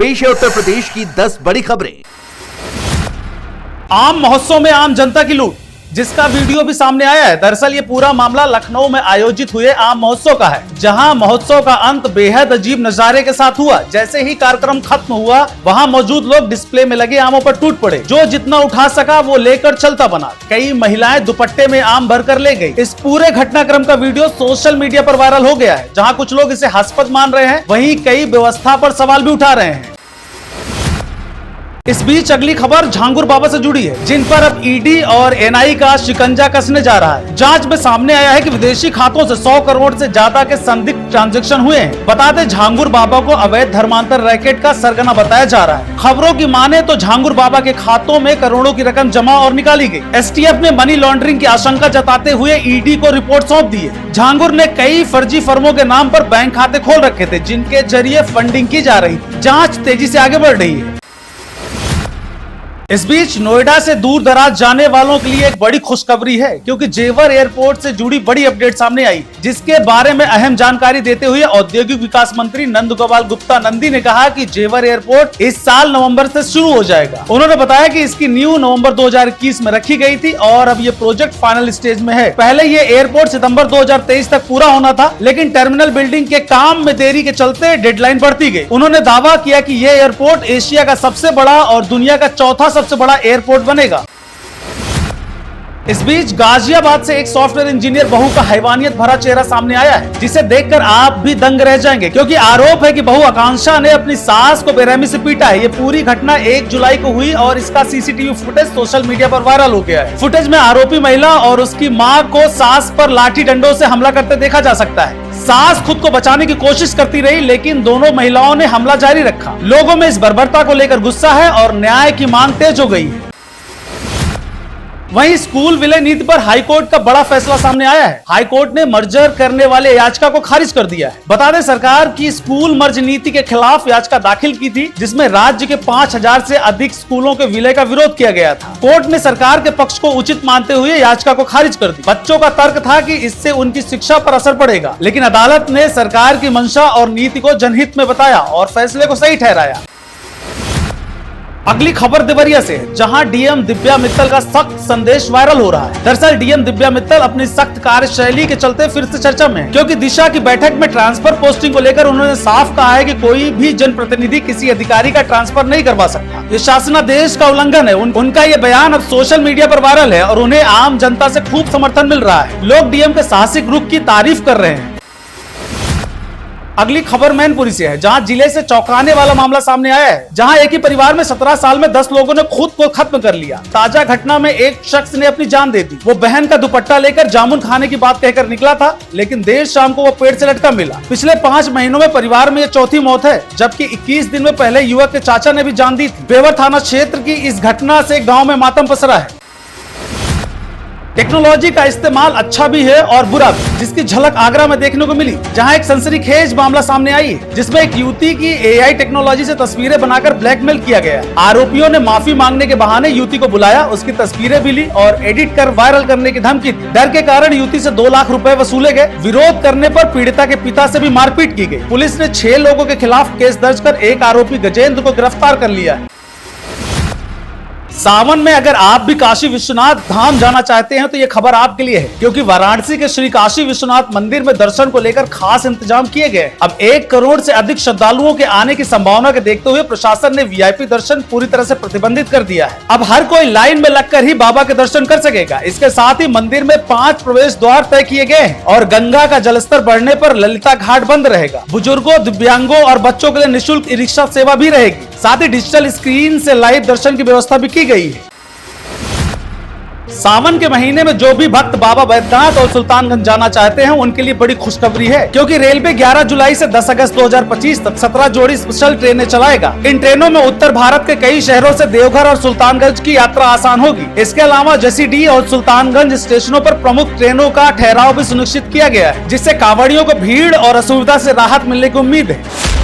पेश है उत्तर प्रदेश की 10 बड़ी खबरें। आम महोत्सव में आम जनता की लूट, जिसका वीडियो भी सामने आया है। दरअसल ये पूरा मामला लखनऊ में आयोजित हुए आम महोत्सव का है, जहां महोत्सव का अंत बेहद अजीब नजारे के साथ हुआ। जैसे ही कार्यक्रम खत्म हुआ, वहां मौजूद लोग डिस्प्ले में लगे आमों पर टूट पड़े। जो जितना उठा सका वो लेकर चलता बना। कई महिलाएं दुपट्टे में आम भरकर ले गई। इस पूरे घटनाक्रम का वीडियो सोशल मीडिया पर वायरल हो गया है, जहाँ कुछ लोग इसे हास्यास्पद मान रहे हैं, वहीं कई व्यवस्था पर सवाल भी उठा रहे हैं। इस बीच अगली खबर झांगुर बाबा से जुड़ी है, जिन पर अब ईडी और एनआई का शिकंजा कसने जा रहा है। जांच में सामने आया है कि विदेशी खातों से 100 करोड़ से ज्यादा के संदिग्ध ट्रांजैक्शन हुए हैं। बता दें, झांगुर बाबा को अवैध धर्मांतर रैकेट का सरगना बताया जा रहा है। खबरों की माने तो झांगुर बाबा के खातों में करोड़ों की रकम जमा और निकाली गई। एसटीएफ ने मनी लॉन्ड्रिंग की आशंका जताते हुए ईडी को रिपोर्ट सौंप दी है। झांगुर ने कई फर्जी फर्मों के नाम पर बैंक खाते खोल रखे थे, जिनके जरिए फंडिंग की जा रही थी। जाँच तेजी से आगे बढ़ रही है। इस बीच नोएडा से दूर दराज जाने वालों के लिए एक बड़ी खुशखबरी है, क्योंकि जेवर एयरपोर्ट से जुड़ी बड़ी अपडेट सामने आई, जिसके बारे में अहम जानकारी देते हुए औद्योगिक विकास मंत्री नंदगोपाल गुप्ता नंदी ने कहा कि जेवर एयरपोर्ट इस साल नवंबर से शुरू हो जाएगा। उन्होंने बताया कि इसकी नींव नवंबर 2021 में रखी गई थी और अब ये प्रोजेक्ट फाइनल स्टेज में है। पहले ये एयरपोर्ट सितंबर 2023 तक पूरा होना था, लेकिन टर्मिनल बिल्डिंग के काम में देरी के चलते डेडलाइन बढ़ती गई। उन्होंने दावा किया कि ये एयरपोर्ट एशिया का सबसे बड़ा और दुनिया का चौथा सबसे बड़ा एयरपोर्ट बनेगा। इस बीच गाजियाबाद से एक सॉफ्टवेयर इंजीनियर बहू का हैवानियत भरा चेहरा सामने आया है, जिसे देखकर आप भी दंग रह जाएंगे, क्योंकि आरोप है कि बहू आकांक्षा ने अपनी सास को बेरहमी से पीटा है। ये पूरी घटना 1 जुलाई को हुई और इसका सीसीटीवी फुटेज सोशल मीडिया पर वायरल हो गया है। फुटेज में आरोपी महिला और उसकी मां को सास पर लाठी डंडों से हमला करते देखा जा सकता है। सास खुद को बचाने की कोशिश करती रही, लेकिन दोनों महिलाओं ने हमला जारी रखा। लोगों में इस बर्बरता को लेकर गुस्सा है और न्याय की मांग तेज हो गई है। वहीं स्कूल विलय नीति पर हाईकोर्ट का बड़ा फैसला सामने आया है। हाईकोर्ट ने मर्जर करने वाले याचिका को खारिज कर दिया है। बता दें, सरकार की स्कूल मर्ज नीति के खिलाफ याचिका दाखिल की थी, जिसमें राज्य के 5000 से अधिक स्कूलों के विलय का विरोध किया गया था। कोर्ट ने सरकार के पक्ष को उचित मानते हुए याचिका को खारिज कर दी। बच्चों का तर्क था कि इससे उनकी शिक्षा पर असर पड़ेगा, लेकिन अदालत ने सरकार की मंशा और नीति को जनहित में बताया और फैसले को सही ठहराया। अगली खबर देवरिया से, जहां डीएम दिव्या मित्तल का सख्त संदेश वायरल हो रहा है। दरअसल डीएम दिव्या मित्तल अपनी सख्त कार्यशैली के चलते फिर से चर्चा में है, क्योंकि दिशा की बैठक में ट्रांसफर पोस्टिंग को लेकर उन्होंने साफ कहा है कि कोई भी जनप्रतिनिधि किसी अधिकारी का ट्रांसफर नहीं करवा सकता। ये शासनादेश का उल्लंघन है। उनका ये बयान अब सोशल मीडिया पर वायरल है और उन्हें आम जनता से खूब समर्थन मिल रहा है। लोग डीएम के साहसिक रुख की तारीफ कर रहे हैं। अगली खबर मैनपुरी से है, जहां जिले से चौंकाने वाला मामला सामने आया है, जहां एक ही परिवार में 17 साल में 10 लोगों ने खुद को खत्म कर लिया। ताजा घटना में एक शख्स ने अपनी जान दे दी। वो बहन का दुपट्टा लेकर जामुन खाने की बात कहकर निकला था, लेकिन देर शाम को वो पेड़ से लटका मिला। पिछले 5 महीनों में परिवार में ये चौथी मौत है, जबकि 21 दिन में पहले युवक के चाचा ने भी जान दी थी। बेवर थाना क्षेत्र की इस घटना से गाँव में मातम पसरा है। टेक्नोलॉजी का इस्तेमाल अच्छा भी है और बुरा भी, जिसकी झलक आगरा में देखने को मिली, जहां एक सनसनीखेज मामला सामने आई है, जिसमें एक युवती की एआई टेक्नोलॉजी से तस्वीरें बनाकर ब्लैकमेल किया गया। आरोपियों ने माफी मांगने के बहाने युवती को बुलाया, उसकी तस्वीरें भी ली और एडिट कर वायरल करने की धमकी दी। डर के कारण युवती से 2 लाख रुपए वसूले गए। विरोध करने पर पीड़िता के पिता से भी मारपीट की गई। पुलिस ने 6 लोगों के खिलाफ केस दर्ज कर एक आरोपी गजेंद्र को गिरफ्तार कर लिया है। सावन में अगर आप भी काशी विश्वनाथ धाम जाना चाहते हैं तो ये खबर आपके लिए है, क्योंकि वाराणसी के श्री काशी विश्वनाथ मंदिर में दर्शन को लेकर खास इंतजाम किए गए। अब 1 करोड़ से अधिक श्रद्धालुओं के आने की संभावना के देखते हुए प्रशासन ने वीआईपी दर्शन पूरी तरह से प्रतिबंधित कर दिया है। अब हर कोई लाइन में लगकर ही बाबा के दर्शन कर सकेगा। इसके साथ ही मंदिर में 5 प्रवेश द्वार तय किए गए हैं और गंगा का जलस्तर बढ़ने पर ललिता घाट बंद रहेगा। बुजुर्गों, दिव्यांगों और बच्चों के लिए निःशुल्क ई रिक्शा सेवा भी रहेगी। साथ ही डिजिटल स्क्रीन से लाइव दर्शन की व्यवस्था भी की गई है। सावन के महीने में जो भी भक्त बाबा बैद्यनाथ और सुल्तानगंज जाना चाहते हैं उनके लिए बड़ी खुशखबरी है, क्योंकि रेलवे 11 जुलाई से 10 अगस्त 2025 तक 17 जोड़ी स्पेशल ट्रेनें चलाएगा। इन ट्रेनों में उत्तर भारत के कई शहरों से देवघर और सुल्तानगंज की यात्रा आसान होगी। इसके अलावा जसीडीह और सुल्तानगंज स्टेशनों पर प्रमुख ट्रेनों का ठहराव भी सुनिश्चित किया गया है, जिससे कांवड़ियों को भीड़ और असुविधा से राहत मिलने की उम्मीद है।